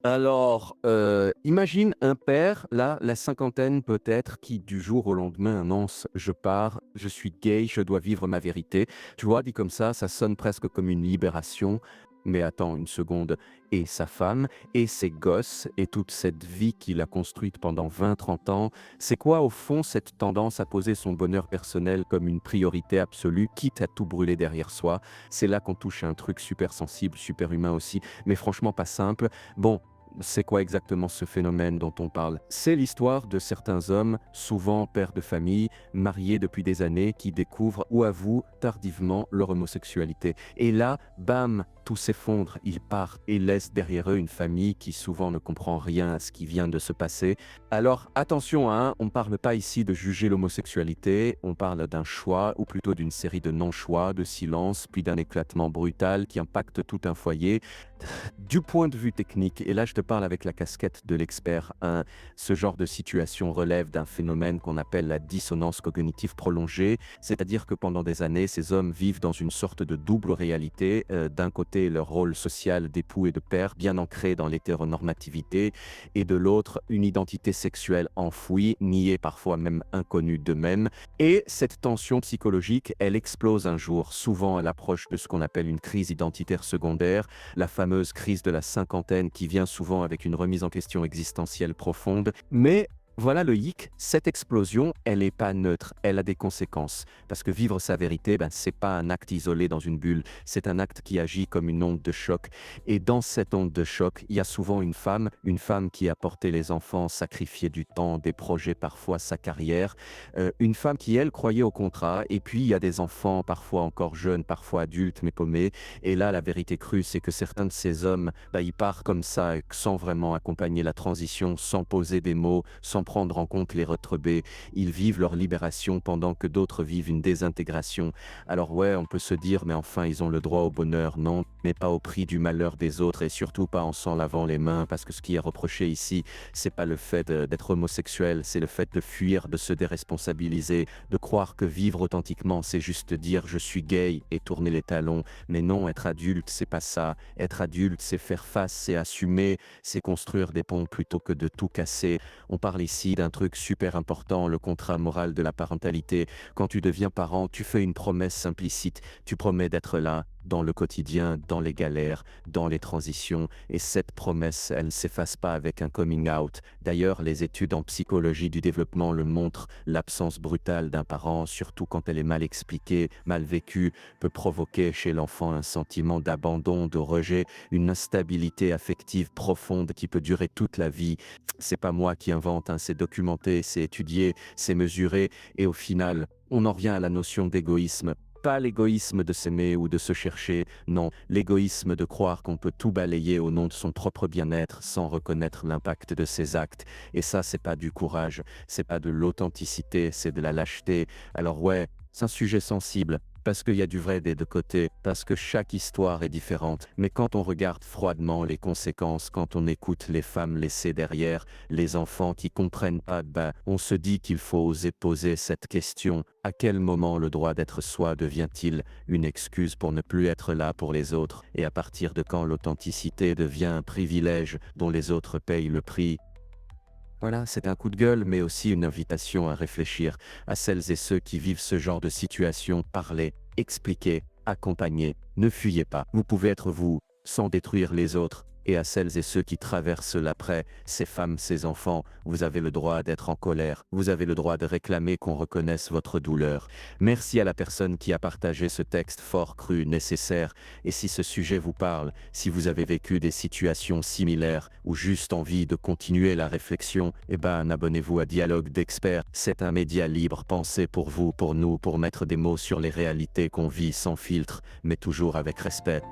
Alors, imagine un père, là, la cinquantaine peut-être, qui du jour au lendemain annonce: «Je pars, je suis gay, je dois vivre ma vérité». Tu vois, dit comme ça sonne presque comme une libération. Mais attends une seconde, et sa femme, et ses gosses, et toute cette vie qu'il a construite pendant 20, 30 ans, c'est quoi au fond cette tendance à poser son bonheur personnel comme une priorité absolue, quitte à tout brûler derrière soi? C'est là qu'on touche à un truc super sensible, super humain aussi, mais franchement pas simple. Bon, c'est quoi exactement ce phénomène dont on parle? C'est l'histoire de certains hommes, souvent pères de famille, mariés depuis des années, qui découvrent ou avouent tardivement leur homosexualité. Et là, bam, tout s'effondre, ils partent et laissent derrière eux une famille qui souvent ne comprend rien à ce qui vient de se passer. Alors attention, hein, on ne parle pas ici de juger l'homosexualité, on parle d'un choix, ou plutôt d'une série de non-choix, de silence, puis d'un éclatement brutal qui impacte tout un foyer. Du point de vue technique, et là je te parle avec la casquette de l'expert, hein, ce genre de situation relève d'un phénomène qu'on appelle la dissonance cognitive prolongée, c'est-à-dire que pendant des années, ces hommes vivent dans une sorte de double réalité. D'un côté, leur rôle social d'époux et de père, bien ancré dans l'hétéronormativité, et de l'autre, une identité sexuelle enfouie, niée, parfois même inconnue d'eux-mêmes. Et cette tension psychologique, elle explose un jour, souvent à l'approche de ce qu'on appelle une crise identitaire secondaire, la fameuse crise de la cinquantaine qui vient souvent avec une remise en question existentielle profonde. Mais voilà le hic, cette explosion, elle n'est pas neutre, elle a des conséquences. Parce que vivre sa vérité, c'est pas un acte isolé dans une bulle, c'est un acte qui agit comme une onde de choc. Et dans cette onde de choc, il y a souvent une femme qui a porté les enfants, sacrifié du temps, des projets, parfois sa carrière, une femme qui, elle, croyait au contrat. Et puis, il y a des enfants, parfois encore jeunes, parfois adultes, mais paumés. Et là, la vérité crue, c'est que certains de ces hommes, ils partent comme ça, sans vraiment accompagner la transition, sans poser des mots, sans prendre en compte les retrebés. Ils vivent leur libération pendant que d'autres vivent une désintégration. Alors ouais, on peut se dire, mais enfin, ils ont le droit au bonheur, non, mais pas au prix du malheur des autres, et surtout pas en s'en lavant les mains, parce que ce qui est reproché ici, c'est pas le fait d'être homosexuel, c'est le fait de fuir, de se déresponsabiliser, de croire que vivre authentiquement, c'est juste dire je suis gay et tourner les talons. Mais non, être adulte, c'est pas ça. Être adulte, c'est faire face, c'est assumer, c'est construire des ponts plutôt que de tout casser. On parle ici d'un truc super important, le contrat moral de la parentalité. Quand tu deviens parent, tu fais une promesse implicite. Tu promets d'être là, dans le quotidien, dans les galères, dans les transitions. Et cette promesse, elle ne s'efface pas avec un coming out. D'ailleurs, les études en psychologie du développement le montrent. L'absence brutale d'un parent, surtout quand elle est mal expliquée, mal vécue, peut provoquer chez l'enfant un sentiment d'abandon, de rejet, une instabilité affective profonde qui peut durer toute la vie. C'est pas moi qui invente, hein, c'est documenté, c'est étudié, c'est mesuré, et au final, on en revient à la notion d'égoïsme. Pas l'égoïsme de s'aimer ou de se chercher, non, l'égoïsme de croire qu'on peut tout balayer au nom de son propre bien-être sans reconnaître l'impact de ses actes. Et ça, c'est pas du courage, c'est pas de l'authenticité, c'est de la lâcheté. Alors ouais, c'est un sujet sensible, parce qu'il y a du vrai des deux côtés, parce que chaque histoire est différente. Mais quand on regarde froidement les conséquences, quand on écoute les femmes laissées derrière, les enfants qui comprennent pas, on se dit qu'il faut oser poser cette question. À quel moment le droit d'être soi devient-il une excuse pour ne plus être là pour les autres? Et à partir de quand l'authenticité devient un privilège dont les autres payent le prix? Voilà, c'est un coup de gueule, mais aussi une invitation à réfléchir à celles et ceux qui vivent ce genre de situation. Parlez, expliquez, accompagnez, ne fuyez pas. Vous pouvez être vous, sans détruire les autres. Et à celles et ceux qui traversent l'après, ces femmes, ces enfants, vous avez le droit d'être en colère. Vous avez le droit de réclamer qu'on reconnaisse votre douleur. Merci à la personne qui a partagé ce texte fort, cru, nécessaire. Et si ce sujet vous parle, si vous avez vécu des situations similaires ou juste envie de continuer la réflexion, abonnez-vous à Dialogue d'experts. C'est un média libre pensé pour vous, pour nous, pour mettre des mots sur les réalités qu'on vit sans filtre, mais toujours avec respect.